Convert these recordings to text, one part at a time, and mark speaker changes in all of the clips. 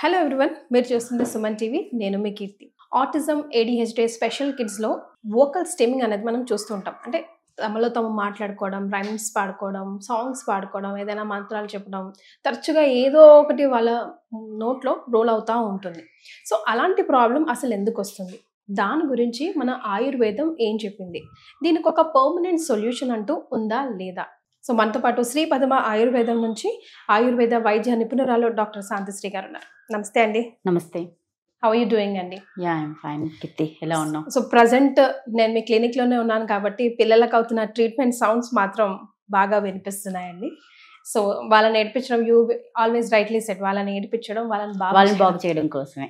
Speaker 1: Hello everyone, మీరు చూస్తుంది Suman TV. నేను మీ కీర్తి. ఆటిజం, ఏడిహెచ్డి, స్పెషల్ కిడ్స్లో వోకల్ స్టిమ్మింగ్ అనేది మనం చూస్తూ ఉంటాం. అంటే తమలో తాము మాట్లాడుకోవడం, రైమ్స్ పాడుకోవడం, సాంగ్స్ పాడుకోవడం, ఏదైనా మంత్రాలు చెప్పడం, తరచుగా ఏదో ఒకటి వాళ్ళ నోట్లో రోల్ అవుతూ ఉంటుంది. సో అలాంటి ప్రాబ్లం అసలు ఎందుకు వస్తుంది, దాని గురించి మన ఆయుర్వేదం ఏం చెప్పింది, దీనికి ఒక పర్మనెంట్ సొల్యూషన్ అంటూ ఉందా లేదా? సో మనతో పాటు శ్రీ పద్మ ఆయుర్వేదం నుంచి ఆయుర్వేద వైద్య నిపుణురాలు డాక్టర్ శాంతిశ్రీ గారు ఉన్నారు. నమస్తే అండి.
Speaker 2: నమస్తే.
Speaker 1: హౌ ఆర్ యూ డూయింగ్ అండి?
Speaker 2: ఐఎమ్ ఫైన్ కీర్తి, ఎలా ఉన్నావు?
Speaker 1: సో ప్రజెంట్ నేను మీ క్లినిక్లోనే ఉన్నాను కాబట్టి పిల్లలకు అవుతున్న ట్రీట్మెంట్ సౌండ్స్ మాత్రం బాగా వినిపిస్తున్నాయండి. సో వాళ్ళని ఏడిపించడం, యూ ఆల్వేస్ రైట్లీ సెట్, వాళ్ళని ఏడిపించడం, వాళ్ళని
Speaker 2: బాగు చేయడం కోసమే.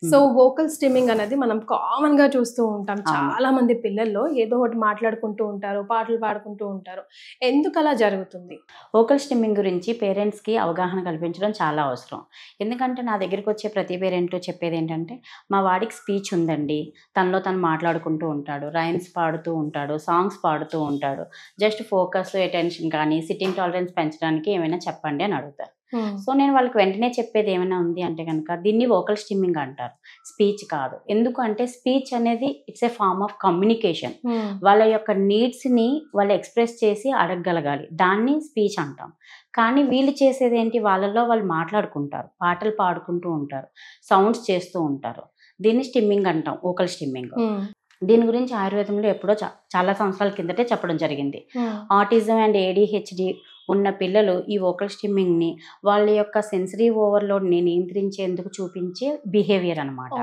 Speaker 1: సో వోకల్ స్టిమ్మింగ్ అనేది మనం కామన్ గా చూస్తూ ఉంటాం. చాలా మంది పిల్లల్లో ఏదో ఒకటి మాట్లాడుకుంటూ ఉంటారు, పాటలు పాడుకుంటూ ఉంటారు. ఎందుకు అలా జరుగుతుంది?
Speaker 2: వోకల్ స్టిమ్మింగ్ గురించి పేరెంట్స్కి అవగాహన కల్పించడం చాలా అవసరం. ఎందుకంటే నా దగ్గరికి వచ్చే ప్రతి పేరెంట్ చెప్పేది ఏంటంటే, మా వాడికి స్పీచ్ ఉందండి, తనలో తను మాట్లాడుకుంటూ ఉంటాడు, రైమ్స్ పాడుతూ ఉంటాడు, సాంగ్స్ పాడుతూ ఉంటాడు, జస్ట్ ఫోకస్, అటెన్షన్ కానీ సిట్టింగ్ టాలరెన్స్ పెంచడానికి ఏమైనా చెప్పండి అని అడుగుతారు. సో నేను వాళ్ళకి వెంటనే చెప్పేది ఏమైనా ఉంది అంటే కనుక, దీన్ని వోకల్ స్టిమ్మింగ్ అంటారు, స్పీచ్ కాదు. ఎందుకు అంటే స్పీచ్ అనేది it's a form of communication. వాళ్ళ యొక్క నీడ్స్ని వాళ్ళు ఎక్స్ప్రెస్ చేసి అడగగలగాలి, దాన్ని స్పీచ్ అంటాం. కానీ వీళ్ళు చేసేది ఏంటి, వాళ్ళలో వాళ్ళు మాట్లాడుకుంటారు, పాటలు పాడుకుంటూ ఉంటారు, సౌండ్స్ చేస్తూ ఉంటారు. దీన్ని స్టిమ్మింగ్ అంటాం, వోకల్ స్టిమ్మింగ్. దీని గురించి ఆయుర్వేదంలో ఎప్పుడో చాలా సంవత్సరాల కిందటే చెప్పడం జరిగింది. ఆటిజం అండ్ ఏడిహెచ్డి ఉన్న పిల్లలు ఈ వోకల్ స్టిమ్మింగ్ని వాళ్ళ యొక్క సెన్సరీ ఓవర్లోడ్ని నియంత్రించేందుకు చూపించే బిహేవియర్ అనమాట.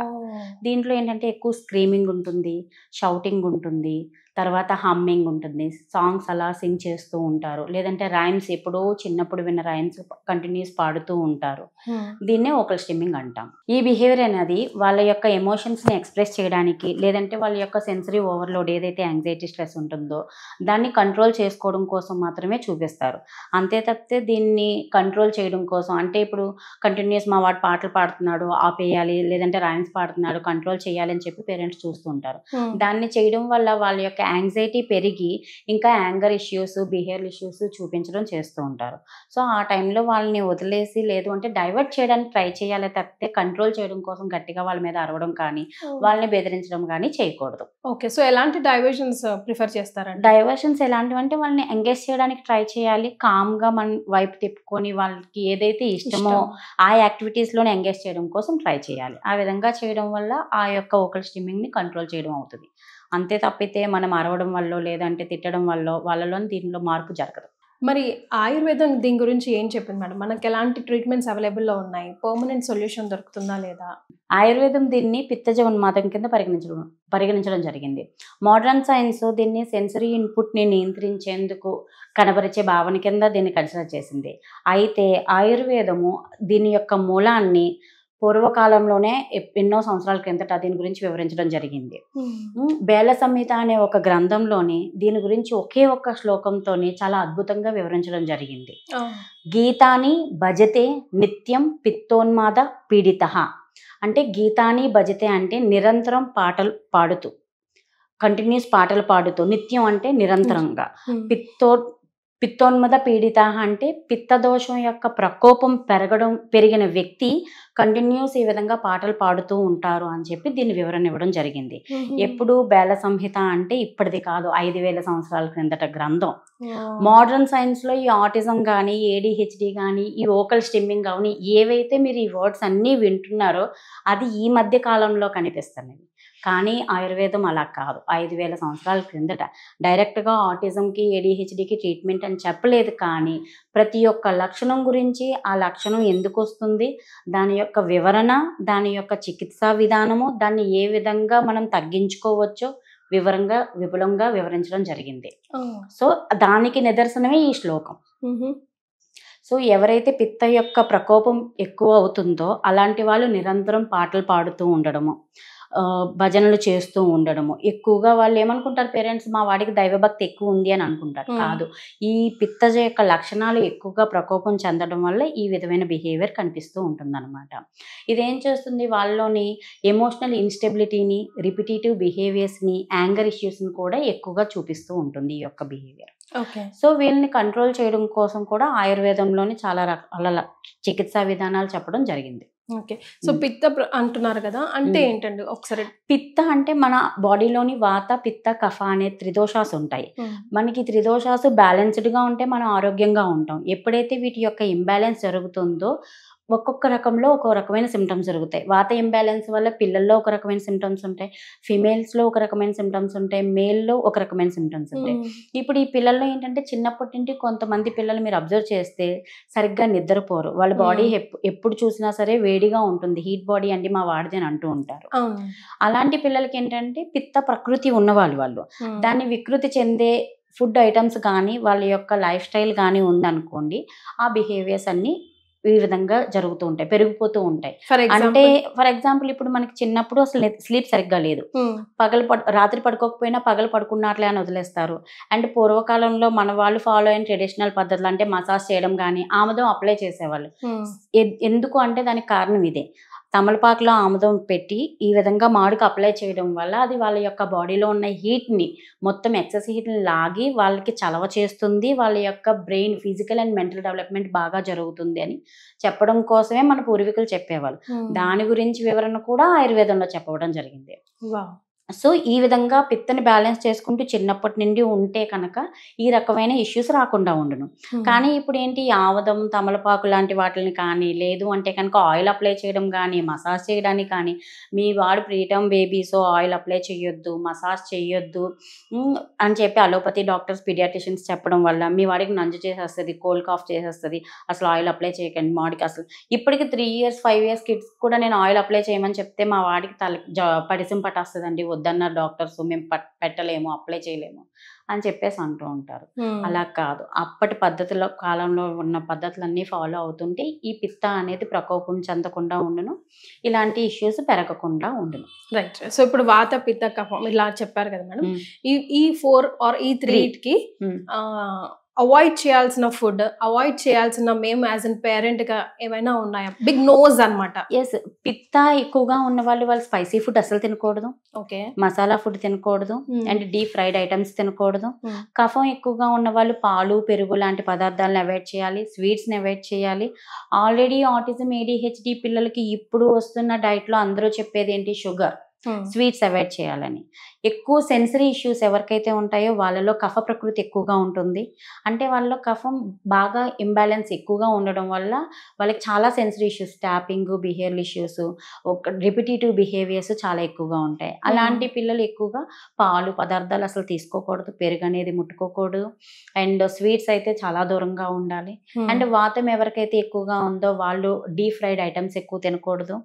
Speaker 2: దీంట్లో ఏంటంటే ఎక్కువ స్క్రీమింగ్ ఉంటుంది, షౌటింగ్ ఉంటుంది, తర్వాత హమ్మింగ్ ఉంటుంది, సాంగ్స్ అలా సింగ్ చేస్తూ ఉంటారు, లేదంటే రైమ్స్ ఎప్పుడో చిన్నప్పుడు విన్న రైమ్స్ కంటిన్యూస్ పాడుతూ ఉంటారు. దీన్నే వోకల్ స్టిమ్మింగ్ అంటాం. ఈ బిహేవియర్ అనేది వాళ్ళ యొక్క ఎమోషన్స్ని ఎక్స్ప్రెస్ చేయడానికి, లేదంటే వాళ్ళ యొక్క సెన్సరీ ఓవర్లోడ్ ఏదైతే యాంగ్జైటీ, స్ట్రెస్ ఉంటుందో దాన్ని కంట్రోల్ చేసుకోవడం కోసం మాత్రమే చూపిస్తారు. అంతే తప్పితే దీన్ని కంట్రోల్ చేయడం కోసం అంటే, ఇప్పుడు కంటిన్యూస్ మా వాడు పాటలు పాడుతున్నాడు ఆపేయాలి, లేదంటే రైమ్స్ పాడుతున్నాడు కంట్రోల్ చేయాలి అని చెప్పి పేరెంట్స్ చూస్తూ ఉంటారు. దాన్ని చేయడం వల్ల వాళ్ళ యొక్క యాంగ్జైటీ పెరిగి ఇంకా యాంగర్ ఇష్యూస్, బిహేవియర్ ఇష్యూస్ చూపించడం చేస్తూ ఉంటారు. సో ఆ టైంలో వాళ్ళని వదిలేసి, లేదు అంటే డైవర్ట్ చేయడానికి ట్రై చేయాలి తప్పితే కంట్రోల్ చేయడం కోసం గట్టిగా వాళ్ళ మీద అరవడం కానీ, వాళ్ళని బెదిరించడం కానీ చేయకూడదు.
Speaker 1: ఓకే, సో ఎలాంటి డైవర్షన్స్ ప్రిఫర్ చేస్తారండి?
Speaker 2: డైవర్షన్స్ ఎలాంటివి అంటే, వాళ్ళని ఎంగేజ్ చేయడానికి ట్రై చేయాలి, కామ్గా మన వైపు తిప్పుకొని వాళ్ళకి ఏదైతే ఇష్టమో ఆ యాక్టివిటీస్లోనే ఎంగేజ్ చేయడం కోసం ట్రై చేయాలి. ఆ విధంగా చేయడం వల్ల ఆ యొక్క వోకల్ స్టిమ్మింగ్ని కంట్రోల్ చేయడం అవుతుంది. అంతే తప్పితే మనం అరవడం వల్ల, లేదంటే తిట్టడం వల్ల వాళ్ళలో దీనిలో మార్పు జరగదు.
Speaker 1: మరి ఆయుర్వేదం దీని గురించి ఏం చెప్పింది మేడం? మనకి ఎలాంటి ట్రీట్మెంట్స్ అవైలబుల్లో ఉన్నాయి? పర్మనెంట్ సొల్యూషన్ దొరుకుతుందా లేదా?
Speaker 2: ఆయుర్వేదం దీన్ని పిత్తజ ఉన్మాదం కింద పరిగణించడం జరిగింది. మోడర్న్ సైన్స్ దీన్ని సెన్సరీ ఇన్పుట్ని నియంత్రించేందుకు కనబరిచే భావన కింద దీన్ని కన్సిడర్ చేసింది. అయితే ఆయుర్వేదము దీని యొక్క మూలాన్ని పూర్వకాలంలోనే ఎన్నో సంవత్సరాల కిందట దీని గురించి వివరించడం జరిగింది. బేల సంహిత అనే ఒక గ్రంథంలోని దీని గురించి ఒకే ఒక్క శ్లోకంతోని చాలా అద్భుతంగా వివరించడం జరిగింది. గీతాని భజతే నిత్యం పిత్తోన్మాద పీడితః అంటే, గీతాని భజతే అంటే నిరంతరం పాటలు పాడుతూ, కంటిన్యూస్ పాటలు పాడుతూ, నిత్యం అంటే నిరంతరంగా, పిత్తోన్మద పీడిత అంటే పిత్తదోషం యొక్క ప్రకోపం పెరిగిన వ్యక్తి కంటిన్యూస్ ఈ విధంగా పాటలు పాడుతూ ఉంటారు అని చెప్పి దీన్ని వివరణ ఇవ్వడం జరిగింది. ఎప్పుడు బేల సంహిత అంటే ఇప్పటిది కాదు, 5000 సంవత్సరాల క్రిందట గ్రంథం. మోడర్న్ సైన్స్లో ఈ ఆటిజం కానీ, ఏడిహెచ్డి కానీ, ఈ వోకల్ స్టిమ్మింగ్ కానీ, ఏవైతే మీరు ఈ వర్డ్స్ అన్నీ వింటున్నారో అది ఈ మధ్య కాలంలో కనిపిస్తున్నది. కానీ ఆయుర్వేదం అలా కాదు. 5000 సంవత్సరాల క్రిందట డైరెక్ట్గా ఆటిజంకి, ఏడిహెచ్డికి ట్రీట్మెంట్ అని చెప్పలేదు. కానీ ప్రతి ఒక్క లక్షణం గురించి, ఆ లక్షణం ఎందుకు వస్తుంది, దాని యొక్క వివరణ, దాని యొక్క చికిత్సా విధానము, దాన్ని ఏ విధంగా మనం తగ్గించుకోవచ్చో విపులంగా వివరించడం జరిగింది. సో దానికి నిదర్శనమే ఈ శ్లోకం. సో ఎవరైతే పిత్త యొక్క ప్రకోపం ఎక్కువ అవుతుందో అలాంటి వాళ్ళు నిరంతరం పాటలు పాడుతూ ఉండడము, భజనలు చేస్తూ ఉండడము. ఎక్కువగా వాళ్ళు ఏమనుకుంటారు, పేరెంట్స్ మా వాడికి దైవభక్తి ఎక్కువ ఉంది అని అనుకుంటారు. కాదు, ఈ పిత్తజ యొక్క లక్షణాలు ఎక్కువగా ప్రకోపం చెందడం వల్ల ఈ విధమైన బిహేవియర్ కనిపిస్తూ ఉంటుందన్నమాట. ఇదేం చేస్తుంది, వాళ్ళలోని ఎమోషనల్ ఇన్స్టెబిలిటీని, రిపిటేటివ్ బిహేవియర్స్ని, యాంగర్ ఇష్యూస్ని కూడా ఎక్కువగా చూపిస్తూ ఉంటుంది ఈ యొక్క బిహేవియర్. సో వీళ్ళని కంట్రోల్ చేయడం కోసం కూడా ఆయుర్వేదంలోని చాలా రకాల చికిత్సా విధానాలు చెప్పడం జరిగింది.
Speaker 1: ఓకే. సో పిత్త అంటున్నారు కదా, అంటే ఏంటండి ఒకసారి?
Speaker 2: పిత్త అంటే మన బాడీలోని వాత, పిత్త, కఫ అనే త్రిదోషాస్ ఉంటాయి. మనకి త్రిదోషాసు బ్యాలెన్స్డ్గా ఉంటే మనం ఆరోగ్యంగా ఉంటాం. ఎప్పుడైతే వీటి యొక్క ఇంబ్యాలెన్స్ జరుగుతుందో ఒక్కొక్క రకంలో ఒక్కో రకమైన సిమ్టమ్స్ జరుగుతాయి. వాత ఇంబ్యాలెన్స్ వల్ల పిల్లల్లో ఒక రకమైన సిమ్టమ్స్ ఉంటాయి, ఫిమేల్స్లో ఒక రకమైన సిమ్టమ్స్ ఉంటాయి, మేల్లో ఒక రకమైన సిమ్టమ్స్ ఉంటాయి. ఇప్పుడు ఈ పిల్లల్లో ఏంటంటే చిన్నప్పటి నుండి కొంతమంది పిల్లలు మీరు అబ్జర్వ్ చేస్తే సరిగ్గా నిద్రపోరు. వాళ్ళ బాడీ ఎప్పుడు చూసినా సరే వేడిగా ఉంటుంది, హీట్ బాడీ అండి మా వాడిది అని అంటూ ఉంటారు. అలాంటి పిల్లలకి ఏంటంటే పిత్త ప్రకృతి ఉన్నవాళ్ళు వాళ్ళు దాన్ని వికృతి చెందే ఫుడ్ ఐటమ్స్ కానీ వాళ్ళ యొక్క లైఫ్ స్టైల్ కానీ ఉందనుకోండి, ఆ బిహేవియర్స్ అన్ని ఈ విధంగా జరుగుతూ ఉంటాయి, పెరిగిపోతూ ఉంటాయి. అంటే ఫర్ ఎగ్జాంపుల్ ఇప్పుడు మనకి చిన్నప్పుడు అసలు స్లీప్ సరిగ్గా లేదు, రాత్రి పడుకోకపోయినా పగలు పడుకున్నట్లే అని వదిలేస్తారు. అండ్ పూర్వకాలంలో మన వాళ్ళు ఫాలో అయిన ట్రెడిషనల్ పద్ధతులు అంటే మసాజ్ చేయడం కానీ ఆముదం అప్లై చేసేవాళ్ళు. ఎందుకు అంటే దానికి కారణం ఇదే, తమలపాకులో ఆముదం పెట్టి ఈ విధంగా మాడుకు అప్లై చేయడం వల్ల అది వాళ్ళ యొక్క బాడీలో ఉన్న హీట్ని మొత్తం ఎక్సెస్ హీట్ని లాగి వాళ్ళకి చలవ చేస్తుంది, వాళ్ళ యొక్క brain physical and mental development బాగా జరుగుతుంది అని చెప్పడం కోసమే మన పూర్వీకులు చెప్పేవాళ్ళు. దాని గురించి వివరణ కూడా ఆయుర్వేదంలో చెప్పడం జరిగింది. సో ఈ విధంగా పిత్తని బ్యాలెన్స్ చేసుకుంటూ చిన్నప్పటి నుండి ఉంటే కనుక ఈ రకమైన ఇష్యూస్ రాకుండా ఉండును. కానీ ఇప్పుడు ఏంటి, ఆముదం, తమలపాకు లాంటి వాటిని కానీ లేదు అంటే కనుక ఆయిల్ అప్లై చేయడం కానీ మసాజ్ చేయడానికి కానీ, మీ వాడు ప్రీటర్మ్ బేబీస్ ఆయిల్ అప్లై చేయొద్దు, మసాజ్ చేయొద్దు అని చెప్పి అలోపతి డాక్టర్స్, పీడియాట్రిషియన్స్ చెప్పడం వల్ల మీ వాడికి నంజు చేసేస్తుంది, కోల్డ్ కాఫ్ చేసేస్తుంది, అసలు ఆయిల్ అప్లై చేయకండి మాడికి. అసలు ఇప్పటికి 3 years 5 years కిడ్స్ కూడా నేను ఆయిల్ అప్లై చేయమని చెప్తే మా వాడికి పడిసం పట్టేస్తుందండి, వద్దన్నారు డాక్టర్స్, మేము పెట్టలేము, అప్లై చేయలేము అని చెప్పేసి అంటూ ఉంటారు. అలా కాదు, అప్పటి పద్ధతిలో కాలంలో ఉన్న పద్ధతులన్నీ ఫాలో అవుతుంటే ఈ పిత్త అనేది ప్రకోపం చెందకుండా ఉండును, ఇలాంటి ఇష్యూస్ పెరగకుండా ఉండును.
Speaker 1: రైట్. సో ఇప్పుడు వాత, పిత్త, కఫం ఇలా చెప్పారు కదా మేడం, ఈ 4 or ఈ 3కి అవాయిడ్ చేయాల్సిన ఫుడ్, అవాయిడ్ చేయాల్సిన మేము యాజ్ అన్ పేరెంట్ గా ఏమైనా ఉన్నాయా? బిగ్ నోస్ అన్నమాట.
Speaker 2: ఎస్, పిత్త ఎక్కువగా ఉన్న వాళ్ళు స్పైసీ ఫుడ్ అసలు తినకూడదు, ఓకే, మసాలా ఫుడ్ తినకూడదు, అండ్ డీప్ ఫ్రైడ్ ఐటమ్స్ తినకూడదు. కఫం ఎక్కువగా ఉన్న వాళ్ళు పాలు, పెరుగు లాంటి పదార్థాలను అవాయిడ్ చేయాలి, స్వీట్స్ని అవాయిడ్ చేయాలి. ఆల్రెడీ ఆటిజం, ADHD పిల్లలకి ఇప్పుడు వస్తున్న డైట్లో అందరూ చెప్పేది ఏంటి, షుగర్, స్వీట్స్ అవాయిడ్ చేయాలని. ఎక్కువ సెన్సరీ ఇష్యూస్ ఎవరికైతే ఉంటాయో వాళ్ళలో కఫ ప్రకృతి ఎక్కువగా ఉంటుంది. అంటే వాళ్ళలో కఫం బాగా ఇంబ్యాలెన్స్ ఎక్కువగా ఉండడం వల్ల వాళ్ళకి చాలా sensory issues, tapping, behaviour issues, repetitive behaviours చాలా ఎక్కువగా ఉంటాయి. అలాంటి పిల్లలు ఎక్కువగా పాలు పదార్థాలు అసలు తీసుకోకూడదు, పెరుగు అనేది ముట్టుకోకూడదు, అండ్ స్వీట్స్ అయితే చాలా దూరంగా ఉండాలి. అండ్ వాతం ఎవరికైతే ఎక్కువగా ఉందో వాళ్ళు డీప్ ఫ్రైడ్ ఐటమ్స్ ఎక్కువ తినకూడదు,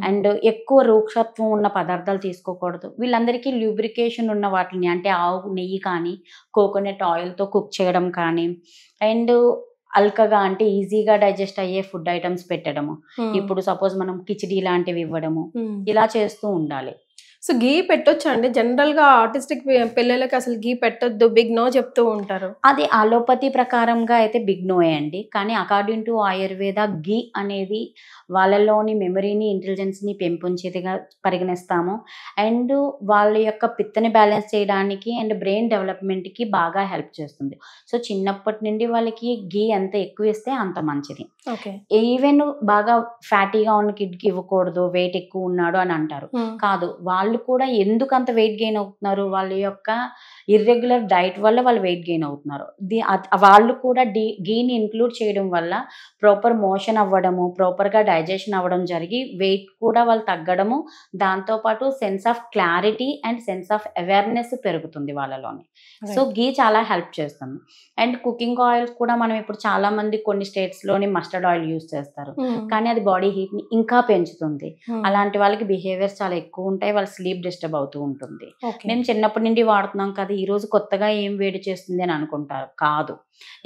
Speaker 2: అండ్ ఎక్కువ రూక్షత్వం ఉన్న పదార్థాలు తీసుకోకూడదు. వీళ్ళందరికీ ల్యూబ్రికేషన్ ఉన్న వాటిని అంటే ఆవు నెయ్యి కానీ, కోకోనట్ ఆయిల్తో కుక్ చేయడం కానీ, అండ్ అల్కగా అంటే ఈజీగా డైజెస్ట్ అయ్యే ఫుడ్ ఐటమ్స్ పెట్టడము. ఇప్పుడు సపోజ్ మనం కిచిడి లాంటివి ఇవ్వడము, ఇలా చేస్తూ ఉండాలి.
Speaker 1: సో గీ పెట్టొచ్చు అండి? జనరల్ గా ఆర్టిస్టిక్ పిల్లలకి అసలు గీ పెట్టొద్దు, బిగ్ నో చెప్తూ ఉంటారు.
Speaker 2: అది అలోపతి ప్రకారంగా అయితే బిగ్ నోయే అండి. కానీ అకార్డింగ్ టు ఆయుర్వేద గీ అనేది వాళ్ళలోని మెమరీని, ఇంటెలిజెన్స్ని పెంపొంచేదిగా పరిగణిస్తాము. అండ్ వాళ్ళ యొక్క పిత్తని బ్యాలెన్స్ చేయడానికి అండ్ బ్రెయిన్ డెవలప్మెంట్కి బాగా హెల్ప్ చేస్తుంది. సో చిన్నప్పటి నుండి వాళ్ళకి గీ ఎంత ఎక్కువ ఇస్తే అంత మంచిది. ఈవెన్ బాగా ఫ్యాటీగా ఉన్న కిడ్కి ఇవ్వకూడదు, వెయిట్ ఎక్కువ ఉన్నాడు అని అంటారు. కాదు, వాళ్ళు కూడా ఎందుకు అంత వెయిట్ గెయిన్ అవుతున్నారు, వాళ్ళ యొక్క ఇర్రెగ్యులర్ డైట్ వల్ల వాళ్ళు వెయిట్ గెయిన్ అవుతున్నారు. వాళ్ళు కూడా గీని ఇంక్లూడ్ చేయడం వల్ల ప్రాపర్ మోషన్ అవ్వడము, ప్రాపర్గా డైజెషన్ అవ్వడం జరిగి వెయిట్ కూడా వాళ్ళు తగ్గడము, దాంతోపాటు sense of clarity and sense of awareness పెరుగుతుంది వాళ్ళలోని. సో గీ చాలా హెల్ప్ చేస్తుంది. అండ్ కుకింగ్ ఆయిల్స్ కూడా మనం ఇప్పుడు చాలా మంది కొన్ని స్టేట్స్లోని మస్టర్డ్ ఆయిల్ యూజ్ చేస్తారు, కానీ అది బాడీ హీట్ని ఇంకా పెంచుతుంది. అలాంటి వాళ్ళకి బిహేవియర్స్ చాలా ఎక్కువ ఉంటాయి, వాళ్ళ స్లీప్ డిస్టర్బ్ అవుతూ ఉంటుంది. మేము చిన్నప్పటి నుండి వాడుతున్నాం కదా, ఈరోజు కొత్తగా ఏం వేడి చేస్తుంది అని అనుకుంటారు. కాదు,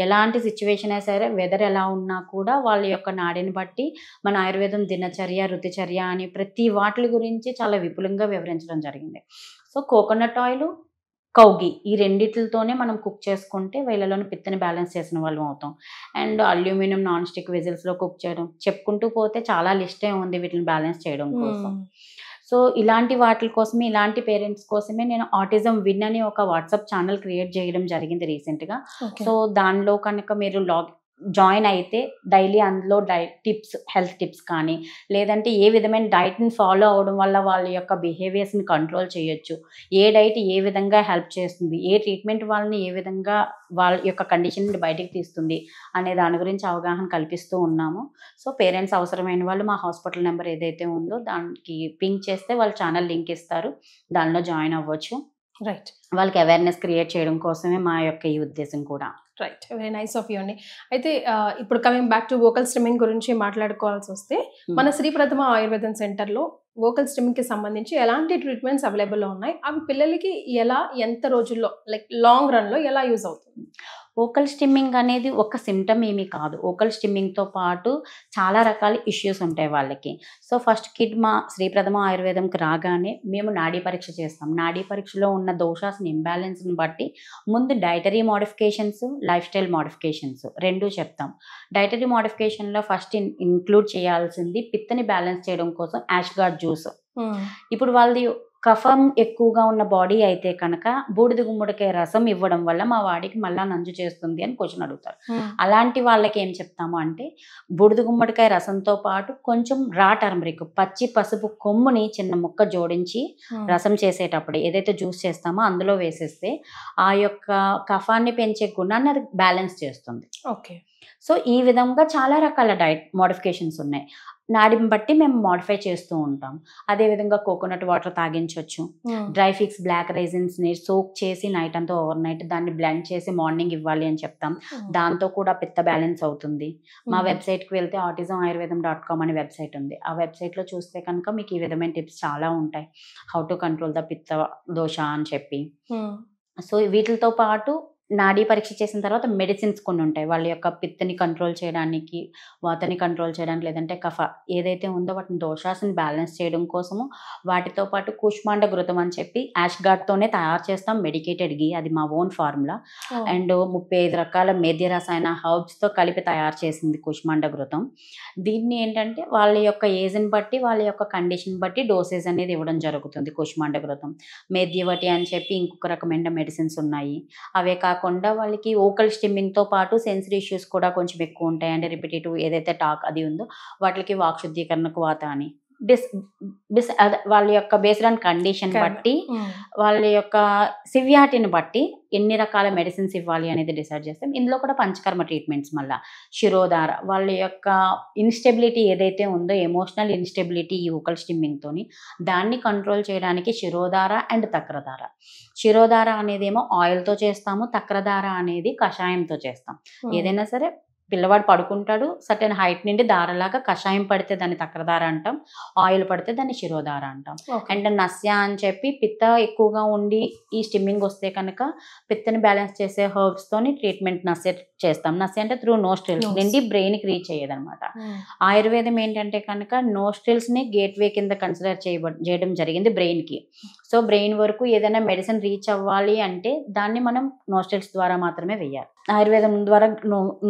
Speaker 2: ఎలాంటి సిచ్యువేషన్ అయినా సరే, వెదర్ ఎలా ఉన్నా కూడా వాళ్ళ యొక్క నాడిని బట్టి మన ఆయుర్వేదం దినచర్య, రుతిచర్య అని ప్రతి వాటి గురించి చాలా విపులంగా వివరించడం జరిగింది. సో కోకోనట్ ఆయిల్, కౌగి ఈ రెండిట్లతోనే మనం కుక్ చేసుకుంటే వీళ్ళలోని పిత్తని బ్యాలెన్స్ చేసిన వాళ్ళం అవుతాం. అండ్ అల్యూమినియం నాన్ స్టిక్ వెజిల్స్లో కుక్ చేయడం, చెప్పుకుంటూ పోతే చాలా లిస్టే ఉంది వీటిని బ్యాలెన్స్ చేయడం కోసం. సో ఇలాంటి వాటి కోసమే, ఇలాంటి పేరెంట్స్ కోసమే నేను ఆటిజం విన్ అని ఒక వాట్సాప్ ఛానల్ క్రియేట్ చేయడం జరిగింది రీసెంట్గా. సో దానిలో కనుక మీరు జాయిన్ అయితే డైలీ అందులో టిప్స్, హెల్త్ టిప్స్ కానీ లేదంటే ఏ విధమైన డైట్ని ఫాలో అవడం వల్ల వాళ్ళ యొక్క బిహేవియర్స్ని కంట్రోల్ చేయొచ్చు, ఏ డైట్ ఏ విధంగా హెల్ప్ చేస్తుంది, ఏ ట్రీట్మెంట్ వాళ్ళని ఏ విధంగా వాళ్ళ యొక్క కండిషన్ నుండి బయటికి తీస్తుంది అనే దాని గురించి అవగాహన కల్పిస్తూ ఉన్నాము. సో పేరెంట్స్ అవసరమైన వాళ్ళు మా హాస్పిటల్ నెంబర్ ఏదైతే ఉందో దానికి పింక్ చేస్తే వాళ్ళు ఛానల్ లింక్ ఇస్తారు, దానిలో జాయిన్ అవ్వచ్చు.
Speaker 1: రైట్.
Speaker 2: వాళ్ళకి అవేర్నెస్ క్రియేట్ చేయడం కోసమే మా యొక్క ఈ ఉద్దేశం కూడా.
Speaker 1: Right, very nice of you అండి. అయితే ఇప్పుడు కమింగ్ బ్యాక్ టు వోకల్ స్ట్రిమ్మింగ్ గురించి మాట్లాడుకోవాల్సి వస్తే మన శ్రీ ప్రథమ ఆయుర్వేదం సెంటర్లో వోకల్ స్ట్రిమ్మింగ్కి సంబంధించి ఎలాంటి ట్రీట్మెంట్స్ అవైలబుల్లో ఉన్నాయి, అవి పిల్లలకి ఎలా, ఎంత రోజుల్లో, లైక్ లాంగ్ రన్లో ఎలా యూజ్ అవుతుంది?
Speaker 2: వోకల్ స్టిమ్మింగ్ అనేది ఒక సిమ్టమ్ ఏమీ కాదు. వోకల్ స్టిమ్మింగ్తో పాటు చాలా రకాల ఇష్యూస్ ఉంటాయి వాళ్ళకి. సో ఫస్ట్ కిడ్ మా శ్రీ ప్రథమ ఆయుర్వేదంకి రాగానే మేము నాడీ పరీక్ష చేస్తాం. నాడీ పరీక్షలో ఉన్న దోషాస్ని, ఇంబ్యాలెన్స్ని బట్టి ముందు dietary modifications, life style modifications రెండూ చెప్తాం. డైటరీ మోడిఫికేషన్లో ఫస్ట్ ఇంక్లూడ్ చేయాల్సింది పిత్తని బ్యాలెన్స్ చేయడం కోసం యాష్గార్డ్ జ్యూస్. ఇప్పుడు వాళ్ళది కఫం ఎక్కువగా ఉన్న బాడీ అయితే కనుక బూడిద గుమ్మడికాయ రసం ఇవ్వడం వల్ల మా వాడికి మళ్ళా నంజు చేస్తుంది అని క్వశ్చన్ అడుగుతారు. అలాంటి వాళ్ళకి ఏం చెప్తాము అంటే బూడిద గుమ్మడికాయ రసంతో పాటు కొంచెం రా టర్మరిక్, పచ్చి పసుపు కొమ్ముని చిన్న ముక్క జోడించి రసం చేసేటప్పుడు ఏదైతే జ్యూస్ చేస్తామో అందులో వేసేస్తే ఆ యొక్క కఫాన్ని పెంచే గుణాన్ని అది బ్యాలెన్స్ చేస్తుంది.
Speaker 1: ఓకే.
Speaker 2: సో ఈ విధంగా చాలా రకాల డైట్ మోడిఫికేషన్స్ ఉన్నాయి. నాడిని బట్టి మేము మోడిఫై చేస్తూ ఉంటాం. అదేవిధంగా కోకోనట్ వాటర్ తాగించవచ్చు. డ్రై ఫిక్స్, బ్లాక్ రైజిన్స్ని సోక్ చేసి నైట్ అంతా ఓవర్ నైట్ దాన్ని బ్లెండ్ చేసి మార్నింగ్ ఇవ్వాలి అని చెప్తాం. దాంతో కూడా పిత్త బ్యాలెన్స్ అవుతుంది. మా వెబ్సైట్కి వెళ్తే autismayurvedam.com అనే వెబ్సైట్ ఉంది. ఆ వెబ్సైట్లో చూస్తే కనుక మీకు ఈ విధమైన టిప్స్ చాలా ఉంటాయి. హౌ టు కంట్రోల్ ద పిత్త దోష అని చెప్పి. సో వీటితో పాటు నాడీ పరీక్ష చేసిన తర్వాత మెడిసిన్స్ కొన్ని ఉంటాయి. వాళ్ళ యొక్క పిత్తని కంట్రోల్ చేయడానికి, వాతని కంట్రోల్ చేయడానికి, లేదంటే కఫ ఏదైతే ఉందో వాటిని దోషాస్ని బ్యాలెన్స్ చేయడం కోసము వాటితో పాటు కూష్మాండ ఘృతం అని చెప్పి యాష్గార్డ్తోనే తయారు చేస్తాం. మెడికేటెడ్ ఘీ, అది మా ఓన్ ఫార్ములా. అండ్ 35 రకాల మేధ్య రసాయన హర్బ్స్తో కలిపి తయారు చేసింది కూష్మాండ ఘృతం. దీన్ని ఏంటంటే వాళ్ళ యొక్క ఏజ్ని బట్టి, వాళ్ళ యొక్క కండిషన్ బట్టి డోసేజ్ అనేది ఇవ్వడం జరుగుతుంది. కూష్మాండ ఘృతం, మేధ్యవటి అని చెప్పి ఇంకొక రకమైన మెడిసిన్స్ ఉన్నాయి. అవే కాకుండా వాళ్ళకి వోకల్ స్టిమ్మింగ్తో పాటు సెన్సరీ ఇష్యూస్ కూడా కొంచెం ఎక్కువ ఉంటాయి. అంటే రిపిటేటివ్ ఏదైతే టాక్ అది ఉందో వాటికి వాక్ శుద్ధీకరణకు వాత అని వాళ్ళ యొక్క బేస్డ్ ఆన్ కండిషన్ బట్టి, వాళ్ళ యొక్క సివియారిటీని బట్టి ఎన్ని రకాల మెడిసిన్స్ ఇవ్వాలి అనేది డిసైడ్ చేస్తాం. ఇందులో కూడా పంచకర్మ ట్రీట్మెంట్స్, మళ్ళీ శిరోధార, వాళ్ళ యొక్క ఇన్స్టెబిలిటీ ఏదైతే ఉందో ఎమోషనల్ ఇన్స్టెబిలిటీ ఈ వోకల్ స్టిమ్మింగ్తోని దాన్ని కంట్రోల్ చేయడానికి శిరోధార అండ్ తక్రధార. శిరోధార అనేది ఏమో ఆయిల్తో చేస్తాము, తక్రధార అనేది కషాయంతో చేస్తాం. ఏదైనా సరే పిల్లవాడు పడుకుంటాడు, సర్టెన్ హైట్ నుండి దారలాగా కషాయం పడితే దాన్ని తక్రధార అంటాం, ఆయిల్ పడితే దాన్ని శిరోధార అంటాం. అండ్ నస్య అని చెప్పి పిత్త ఎక్కువగా ఉండి ఈ స్టిమ్మింగ్ వస్తే కనుక పిత్తని బ్యాలెన్స్ చేసే హర్బ్స్ తోని ట్రీట్మెంట్ నస్య చేస్తాం. నస్య అంటే త్రూ నోస్ట్రిల్స్ నుండి బ్రెయిన్కి రీచ్ అయ్యేదన్నమాట. ఆయుర్వేదం ఏంటంటే కనుక నోస్ట్రిల్స్ని గేట్వే కింద కన్సిడర్ చేయడం జరిగింది బ్రెయిన్కి. సో బ్రెయిన్ వరకు ఏదైనా మెడిసిన్ రీచ్ అవ్వాలి అంటే దాన్ని మనం నోస్ట్రిల్స్ ద్వారా మాత్రమే వేయాలి. ఆయుర్వేదం ద్వారా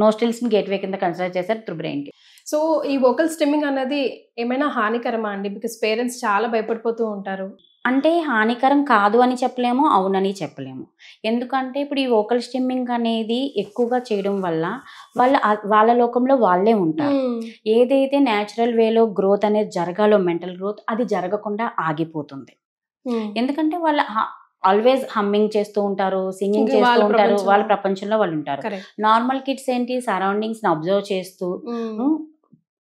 Speaker 2: నోస్ట్రిల్స్ని గేట్వే కింద కన్సిడర్ చేశారు త్రూ బ్రెయిన్కి.
Speaker 1: సో ఈ వోకల్ స్టిమ్మింగ్ అనేది ఏమైనా హానికరమా అండి? బికాస్ పేరెంట్స్ చాలా భయపడిపోతూ ఉంటారు.
Speaker 2: అంటే హానికరం కాదు అని చెప్పలేము, అవునని చెప్పలేము. ఎందుకంటే ఇప్పుడు ఈ వోకల్ స్టిమ్మింగ్ అనేది ఎక్కువగా చేయడం వల్ల వాళ్ళ లోకంలో వాళ్ళే ఉంటారు. ఏదైతే న్యాచురల్ వేలో గ్రోత్ అనేది జరగాలో, మెంటల్ గ్రోత్, అది జరగకుండా ఆగిపోతుంది. ఎందుకంటే వాళ్ళ ఆల్వేస్ హమ్మింగ్ చేస్తూ ఉంటారు, సింగింగ్ చేస్తూ ఉంటారు, వాళ్ళ ప్రపంచంలో వాళ్ళు ఉంటారు. నార్మల్ కిడ్స్ ఏంటి, సరౌండింగ్స్ని అబ్జర్వ్ చేస్తూ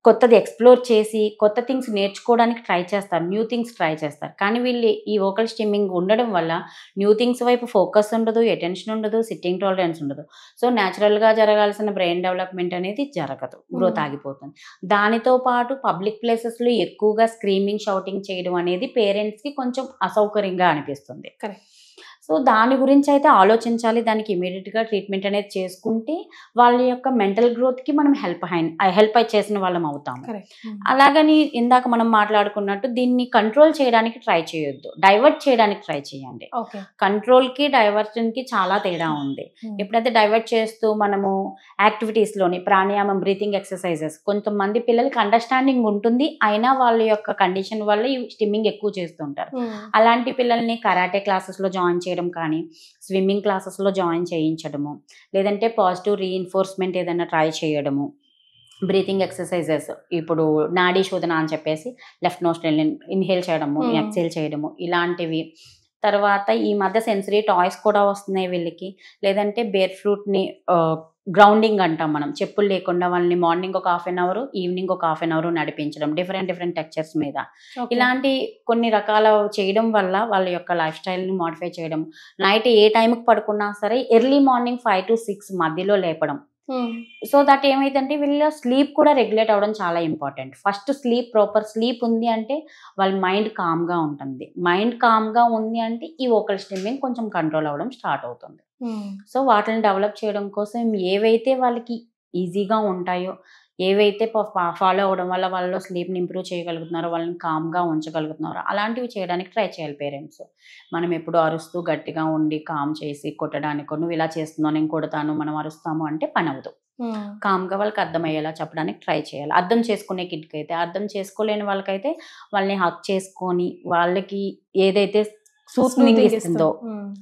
Speaker 2: కొత్తది ఎక్స్ప్లోర్ చేసి కొత్త థింగ్స్ నేర్చుకోవడానికి ట్రై చేస్తారు, న్యూ థింగ్స్ ట్రై చేస్తారు. కానీ వీళ్ళు ఈ వోకల్ స్టిమ్మింగ్ ఉండడం వల్ల న్యూ థింగ్స్ వైపు ఫోకస్ ఉండదు, అటెన్షన్ ఉండదు, సిట్టింగ్ టాలరెన్స్ ఉండదు. సో న్యాచురల్గా జరగాల్సిన బ్రెయిన్ డెవలప్మెంట్ అనేది జరగదు, గ్రోత్ ఆగిపోతుంది. దానితో పాటు పబ్లిక్ ప్లేసెస్లో ఎక్కువగా స్క్రీమింగ్, షౌటింగ్ చేయడం అనేది పేరెంట్స్కి కొంచెం అసౌకర్యంగా అనిపిస్తుంది. సో దాని గురించి అయితే ఆలోచించాలి. దానికి ఇమీడియట్గా ట్రీట్మెంట్ అనేది చేసుకుంటే వాళ్ళ యొక్క మెంటల్ గ్రోత్కి మనం హెల్ప్ చేసిన వాళ్ళం అవుతాము. అలాగని ఇందాక మనం మాట్లాడుకున్నట్టు దీన్ని కంట్రోల్ చేయడానికి ట్రై చేయొద్దు, డైవర్ట్ చేయడానికి ట్రై చేయండి. కంట్రోల్కి డైవర్షన్కి చాలా తేడా ఉంది. ఎప్పుడైతే డైవర్ట్ చేస్తూ మనము యాక్టివిటీస్లోని ప్రాణాయామం, బ్రీతింగ్ ఎక్సర్సైజెస్, కొంతమంది పిల్లలకి అండర్స్టాండింగ్ ఉంటుంది అయినా వాళ్ళ యొక్క కండిషన్ వల్ల ఈ స్టిమ్మింగ్ ఎక్కువ చేస్తుంటారు. అలాంటి పిల్లల్ని కరాటే క్లాసెస్లో జాయిన్ చేయడం కానీ, స్విమ్మింగ్ క్లాసెస్లో జాయిన్ చేయించడము, లేదంటే పాజిటివ్ రీఇన్ఫోర్స్మెంట్ ఏదైనా ట్రై చేయడము, బ్రీతింగ్ ఎక్సర్సైజెస్, ఇప్పుడు నాడీ శోధన అని చెప్పేసి లెఫ్ట్ నోస్ట్రిల్ ఇన్హేల్ చేయడము, ఎక్సేల్ చేయడము, ఇలాంటివి. తర్వాత ఈ మధ్య సెన్సరీ టాయ్స్ కూడా వస్తున్నాయి వీళ్ళకి. లేదంటే బేర్ ఫ్రూట్ని గ్రౌండింగ్ అంటాం మనం, చెప్పులు లేకుండా వాళ్ళని మార్నింగ్ ఒక 1/2 అవర్, ఈవినింగ్ ఒక 1/2 అవర్ నడిపించడం డిఫరెంట్ టెక్చర్స్ మీద. ఇలాంటి కొన్ని రకాల చేయడం వల్ల వాళ్ళ యొక్క లైఫ్ స్టైల్ని మాడిఫై చేయడం. నైట్ ఏ టైంకి పడుకున్నా సరే ఎర్లీ మార్నింగ్ 5 to 6 మధ్యలో లేపడం. సో దట్ ఏమైందంటే వీళ్ళ స్లీప్ కూడా రెగ్యులేట్ అవ్వడం చాలా important. First sleep, proper sleep ఉంది అంటే వాళ్ళ మైండ్ కామ్గా ఉంటుంది. మైండ్ కామ్గా ఉంది అంటే ఈ వోకల్ స్టిమ్మింగ్ కొంచెం కంట్రోల్ అవ్వడం స్టార్ట్ అవుతుంది. సో వాటిని డెవలప్ చేయడం కోసం ఏవైతే వాళ్ళకి ఈజీగా ఉంటాయో, ఏవైతే ఫాలో అవ్వడం వల్ల వాళ్ళలో స్లీప్ని ఇంప్రూవ్ చేయగలుగుతున్నారో, వాళ్ళని కామ్గా ఉంచగలుగుతున్నారో అలాంటివి చేయడానికి ట్రై చేయాలి పేరెంట్స్. మనం ఎప్పుడు అరుస్తూ గట్టిగా ఉండి కామ్ చేసి కొట్టడానికి, నువ్వు ఇలా చేస్తున్నావు నేను కొడతాను, మనం అరుస్తాము అంటే పని అవ్వదు. కామ్గా వాళ్ళకి అర్థమయ్యేలా చెప్పడానికి ట్రై చేయాలి. అర్థం చేసుకునే కిడ్కి అయితే, అర్థం చేసుకోలేని వాళ్ళకైతే వాళ్ళని హక్ చేసుకొని వాళ్ళకి ఏదైతే సూత్నింగ్ ఇస్తుందో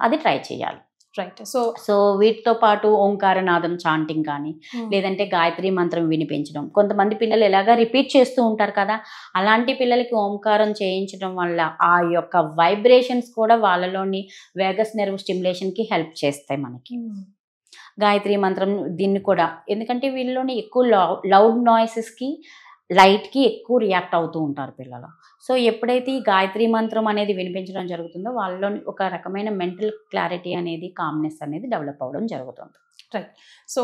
Speaker 2: అది ట్రై చేయాలి.
Speaker 1: రైట్.
Speaker 2: సో వీటితో పాటు ఓంకారనాదం చాంటింగ్ కానీ, లేదంటే గాయత్రి మంత్రం వినిపించడం. కొంతమంది పిల్లలు ఎలాగా రిపీట్ చేస్తూ ఉంటారు కదా, అలాంటి పిల్లలకి ఓంకారం చేయించడం వల్ల ఆ యొక్క వైబ్రేషన్స్ కూడా వాళ్ళలోని వేగస్ నెర్వ్ స్టిమ్యులేషన్కి హెల్ప్ చేస్తాయి మనకి. గాయత్రి మంత్రం దీన్ని కూడా, ఎందుకంటే వీళ్ళలోని ఎక్కువ లౌడ్ నాయిసెస్కి, లైట్కి ఎక్కువ రియాక్ట్ అవుతూ ఉంటారు పిల్లలు. సో ఎప్పుడైతే ఈ గాయత్రి మంత్రం అనేది వినిపించడం జరుగుతుందో వాళ్ళలో ఒక రకమైన మెంటల్ క్లారిటీ అనేది, కామ్నెస్ అనేది డెవలప్ అవ్వడం జరుగుతుంది.
Speaker 1: రైట్. సో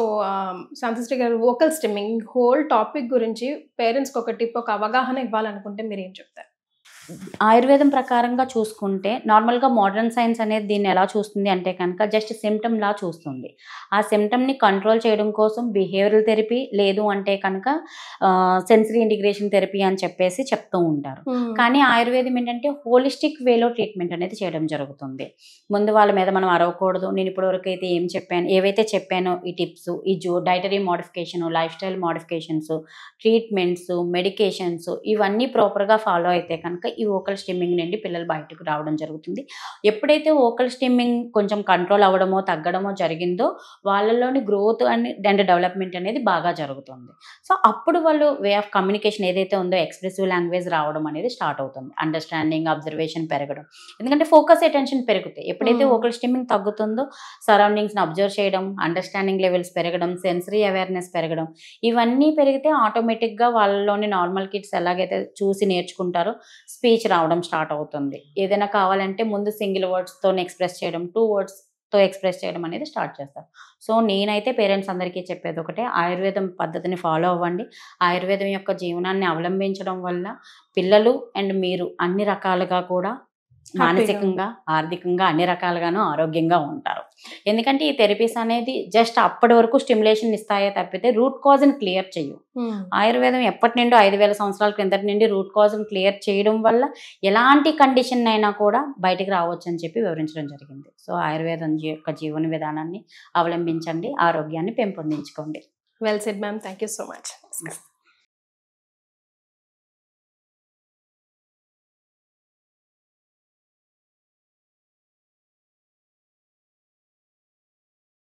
Speaker 1: శాంతశ్రీ గారు, వోకల్ స్టిమ్మింగ్ హోల్ టాపిక్ గురించి పేరెంట్స్కి ఒక టిప్, ఒక అవగాహన ఇవ్వాలనుకుంటే మీరు ఏం చెప్తారు?
Speaker 2: ఆయుర్వేదం ప్రకారంగా చూసుకుంటే నార్మల్గా మోడర్న్ సైన్స్ అనేది దీన్ని ఎలా చూస్తుంది అంటే కనుక జస్ట్ సిమ్టమ్లా చూస్తుంది. ఆ సిమ్టమ్ని కంట్రోల్ చేయడం కోసం బిహేవియరల్ థెరపీ, లేదు అంటే కనుక సెన్సరీ ఇంటిగ్రేషన్ థెరపీ అని చెప్పేసి చెప్తూ ఉంటారు. కానీ ఆయుర్వేదం ఏంటంటే హోలిస్టిక్ వేలో ట్రీట్మెంట్ అనేది చేయడం జరుగుతుంది. ముందు వాళ్ళ మీద మనం అరవకూడదు. నేను ఇప్పటివరకు అయితే ఏవైతే చెప్పానో ఈ టిప్స్, ఈ dietary modification, life style modifications, treatments, medications ఇవన్నీ ప్రాపర్గా ఫాలో అయితే కనుక ఈ వోకల్ స్టిమ్మింగ్ నుండి పిల్లలు బయటకు రావడం జరుగుతుంది. ఎప్పుడైతే వోకల్ స్టిమ్మింగ్ కొంచెం కంట్రోల్ అవ్వడమో తగ్గడమో జరిగిందో వాళ్ళలోని గ్రోత్ అండ్ డెవలప్మెంట్ అనేది బాగా జరుగుతుంది. సో అప్పుడు వాళ్ళు వే ఆఫ్ కమ్యూనికేషన్ ఏదైతే ఉందో ఎక్స్ప్రెసివ్ లాంగ్వేజ్ రావడం అనేది స్టార్ట్ అవుతుంది. అండర్స్టాండింగ్, అబ్జర్వేషన్ పెరగడం. ఎందుకంటే ఫోకస్, అటెన్షన్ పెరుగుతాయి. ఎప్పుడైతే వోకల్ స్టిమ్మింగ్ తగ్గుతుందో సరౌండింగ్స్ని అబ్జర్వ్ చేయడం, అండర్స్టాండింగ్ లెవెల్స్ పెరగడం, సెన్సరీ అవేర్నెస్ పెరగడం, ఇవన్నీ పెరిగితే ఆటోమేటిక్గా వాళ్ళలోని నార్మల్ కిడ్స్ ఎలాగైతే చూసి నేర్చుకుంటారో స్పీచ్ రావడం స్టార్ట్ అవుతుంది. ఏదైనా కావాలంటే ముందు సింగిల్ వర్డ్స్తో ఎక్స్ప్రెస్ చేయడం, 2 wordsతో ఎక్స్ప్రెస్ చేయడం అనేది స్టార్ట్ చేస్తారు. సో నేనైతే పేరెంట్స్ అందరికీ చెప్పేది ఒకటే, ఆయుర్వేదం పద్ధతిని ఫాలో అవ్వండి. ఆయుర్వేదం యొక్క జీవనాన్ని అవలంబించడం వల్ల పిల్లలు అండ్ మీరు అన్ని రకాలుగా కూడా మానసికంగా, ఆర్థికంగా అన్ని రకాలుగాను ఆరోగ్యంగా ఉంటారు. ఎందుకంటే ఈ థెరపీస్ అనేది జస్ట్ అప్పటి వరకు స్టిమ్యులేషన్ ఇస్తాయే తప్పితే రూట్ కాజ్ని క్లియర్ చేయవు. ఆయుర్వేదం ఎప్పటి నుండి 5,000 సంవత్సరాల క్రిందటి నుండి రూట్ కాజ్ని క్లియర్ చేయడం వల్ల ఎలాంటి కండిషన్ అయినా కూడా బయటికి రావచ్చు అని చెప్పి వివరించడం జరిగింది. సో ఆయుర్వేదం యొక్క జీవన విధానాన్ని అవలంబించండి, ఆరోగ్యాన్ని పెంపొందించుకోండి.
Speaker 1: Well said ma'am, thank you so much.